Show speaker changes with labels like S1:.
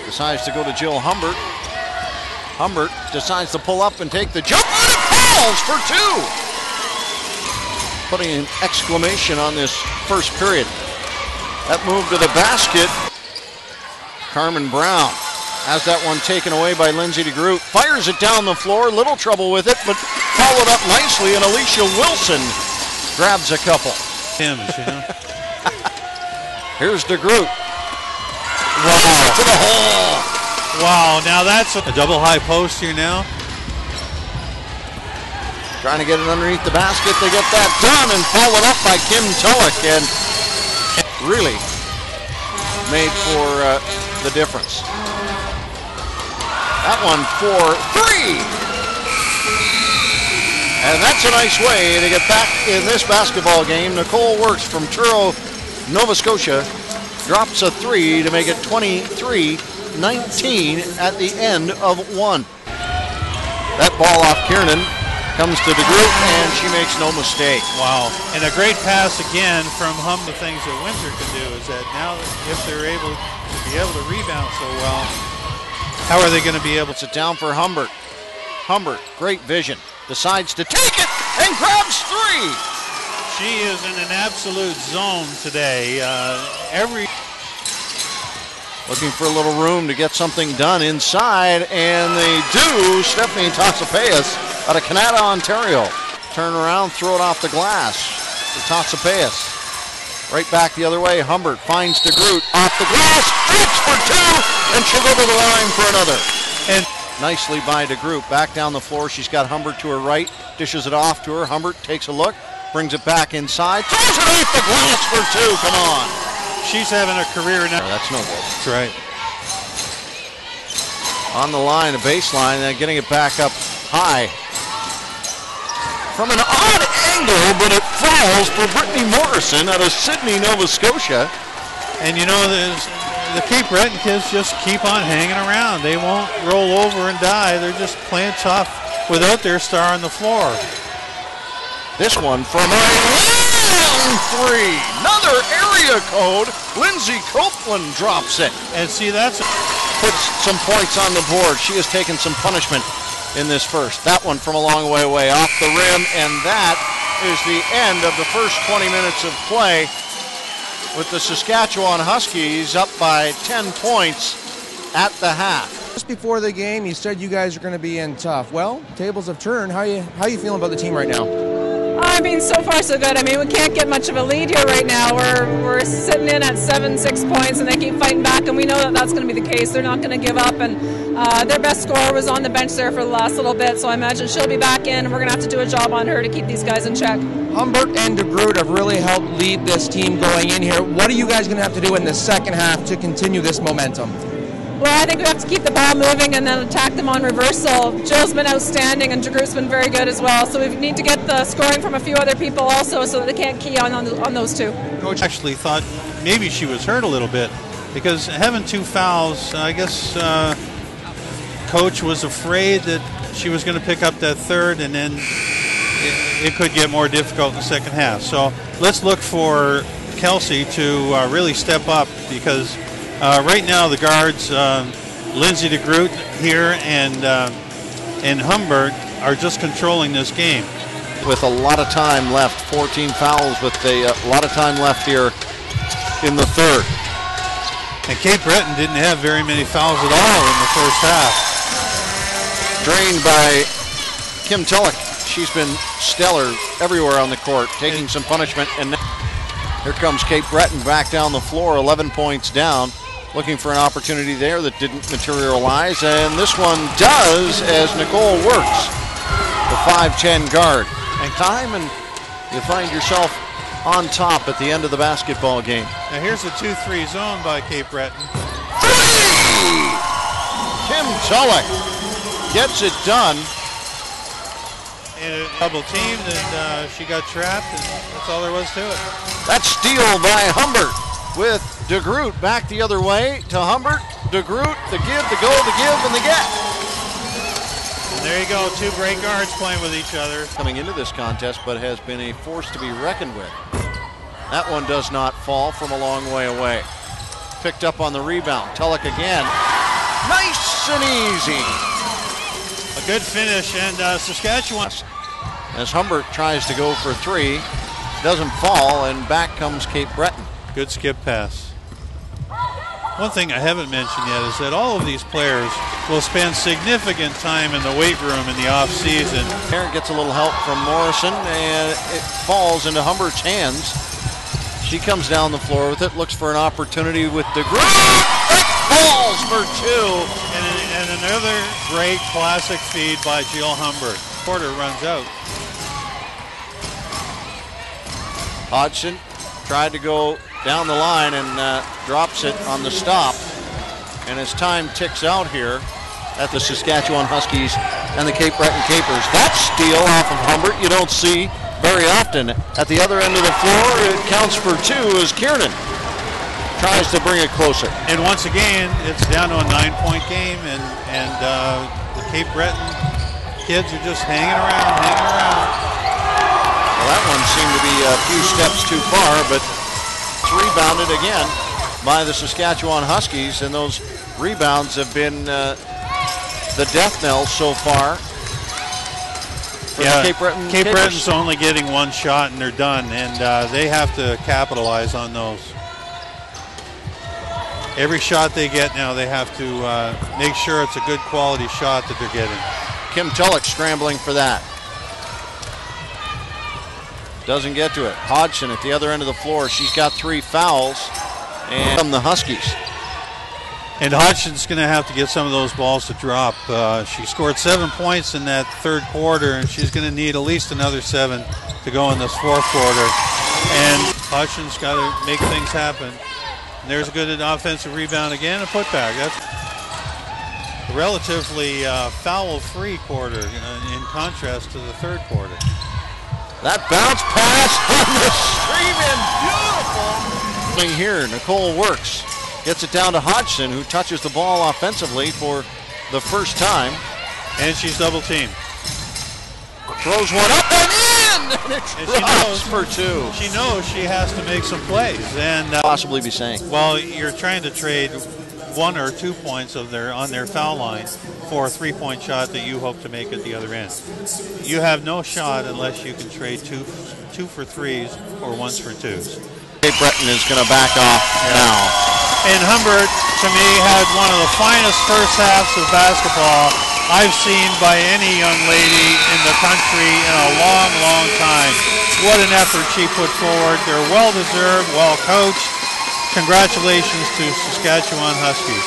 S1: decides to go to Jill Humbert. Humbert decides to pull up and take the jump, and it falls for two. Putting an exclamation on this first period. That move to the basket. Carmen Brown has that one taken away by Lindsay DeGroot. Fires it down the floor, little trouble with it, but followed up nicely, and Alicia Wilson grabs a couple.
S2: Tim's, you know.
S1: Here's DeGroot.
S2: Wow.
S1: To the hole.
S2: Wow, now that's a double high post here now.
S1: Trying to get it underneath the basket. They get that done and followed up by Kim Tulloch, and really made for the difference. That one for three. And that's a nice way to get back in this basketball game. Nicole Works from Truro, Nova Scotia, drops a three to make it 23-19 at the end of one. That ball off Kiernan comes to DeGroot, and she makes no mistake.
S2: Wow, and a great pass again from Hum. The things that Windsor can do is that now if they're able to rebound so well, how are they going to be able to?
S1: Sit down for Humbert. Humbert, great vision, decides to take it and grabs three.
S2: She is in an absolute zone today.
S1: Looking for a little room to get something done inside, and they do. Stephanie Tatsopayas out of Canada, Ontario. Turn around, throw it off the glass to Tatsopayas. Right back the other way. Humbert finds DeGroot off the glass, shoots for two, and she'll go to the line for another. And nicely by DeGroot. Back down the floor. She's got Humbert to her right, dishes it off to her. Humbert takes a look, brings it back inside, throws it off the glass for two. Come on.
S2: She's having a career now.
S1: No, that's no good.
S2: That's right.
S1: On the line, a baseline, then getting it back up high. From an odd angle, but it falls for Brittany Morrison out of Sydney, Nova Scotia.
S2: And you know, the Cape Breton kids just keep on hanging around. They won't roll over and die. They're just playing tough without their star on the floor.
S1: This one from a long three. Another area code. Lindsay Copeland drops it.
S2: And see, that's
S1: puts some points on the board. She has taken some punishment in this first. That one from a long way away off the rim, and that is the end of the first 20 minutes of play, with the Saskatchewan Huskies up by 10 points at the half.
S3: Just before the game, you said you guys are going to be in tough. Well, tables have turned. How you feeling about the team right now?
S4: I mean, so far so good. I mean, we can't get much of a lead here right now. We're sitting in at 7-6 points, and they keep fighting back, and we know that that's going to be the case. They're not going to give up, and their best scorer was on the bench there for the last little bit, so I imagine she'll be back in, and we're going to have to do a job on her to keep these guys in check.
S3: Humbert and DeGroot have really helped lead this team going in here. What are you guys going to have to do in the second half to continue this momentum?
S4: Well, I think we have to keep the ball moving and then attack them on reversal. Jill's been outstanding, and DeGroot's been very good as well. So we need to get the scoring from a few other people also, so that they can't key on those two.
S2: Coach actually thought maybe she was hurt a little bit, because having two fouls, I guess Coach was afraid that she was going to pick up that third, and then it could get more difficult in the second half. So let's look for Kelsey to really step up, because right now the guards, Lindsay DeGroot here and Humbert, are just controlling this game.
S1: With a lot of time left, 14 fouls with a lot of time left here in the third.
S2: And Cape Breton didn't have very many fouls at all in the first half.
S1: Drained by Kim Tulloch. She's been stellar everywhere on the court, taking some punishment. And here comes Cape Breton back down the floor, 11 points down, looking for an opportunity there that didn't materialize. And this one does, as Nicole Works, the 5'10" guard. And time, and you find yourself on top at the end of the basketball game.
S2: Now here's a 2-3 zone by Cape Breton.
S1: Three! Kim Tulloch gets it done.
S2: In a double teamed, and she got trapped, and that's all there was to it.
S1: That steal by Humbert, with DeGroot back the other way to Humbert. DeGroot, the give, the go, the give, and the get.
S2: And there you go, two great guards playing with each other.
S1: Coming into this contest, but has been a force to be reckoned with. That one does not fall from a long way away. Picked up on the rebound. Tulloch again. Nice and easy.
S2: A good finish, and Saskatchewan.
S1: As Humbert tries to go for three, doesn't fall, and back comes Cape Breton.
S2: Good skip pass. One thing I haven't mentioned yet is that all of these players will spend significant time in the weight room in the off season.
S1: Parent gets a little help from Morrison, and it falls into Humbert's hands. She comes down the floor with it, looks for an opportunity with the group. Falls for two.
S2: And another great classic feed by Jill Humbert. Porter runs out.
S1: Hodgson tried to go down the line and drops it on the stop. And as time ticks out here at the Saskatchewan Huskies and the Cape Breton Capers, that steal off of Humbert you don't see very often. At the other end of the floor, it counts for two as Kiernan tries to bring it closer.
S2: And once again, it's down to a 9-point game, and the Cape Breton kids are just hanging around.
S1: Well, that one seemed to be a few steps too far, but it's rebounded again by the Saskatchewan Huskies, and those rebounds have been the death knell so far.
S2: Yeah,
S1: Cape Breton
S2: Cape Breton's only getting one shot and they're done, and they have to capitalize on those. Every shot they get now, they have to make sure it's a good quality shot that they're getting.
S1: Kim Tulloch scrambling for that. Doesn't get to it. Hodgson at the other end of the floor. She's got 3 fouls. And from the Huskies.
S2: And Hodgson's going to have to get some of those balls to drop. She scored 7 points in that third quarter, and she's going to need at least another 7 to go in this fourth quarter. And Hodgson's got to make things happen. And there's a good offensive rebound again, a putback. That's a relatively foul-free quarter in contrast to the third quarter.
S1: That bounce pass on the streaming, beautiful. Here, Nicole Works gets it down to Hodgson, who touches the ball offensively for the first time.
S2: And she's double teamed.
S1: Throws one up and in! And she knows for 2.
S2: She knows she has to make some plays. And
S1: possibly be saying,
S2: well, you're trying to trade 1 or 2 points on their foul line for a 3-point shot that you hope to make at the other end. You have no shot unless you can trade 2 for 3s or 1s for 2s.
S1: Cape Breton is going to back off now.
S2: And Humbert, to me, had one of the finest first halves of basketball I've seen by any young lady in the country in a long, long time. What an effort she put forward. They're well-deserved, well-coached. Congratulations to Saskatchewan Huskies.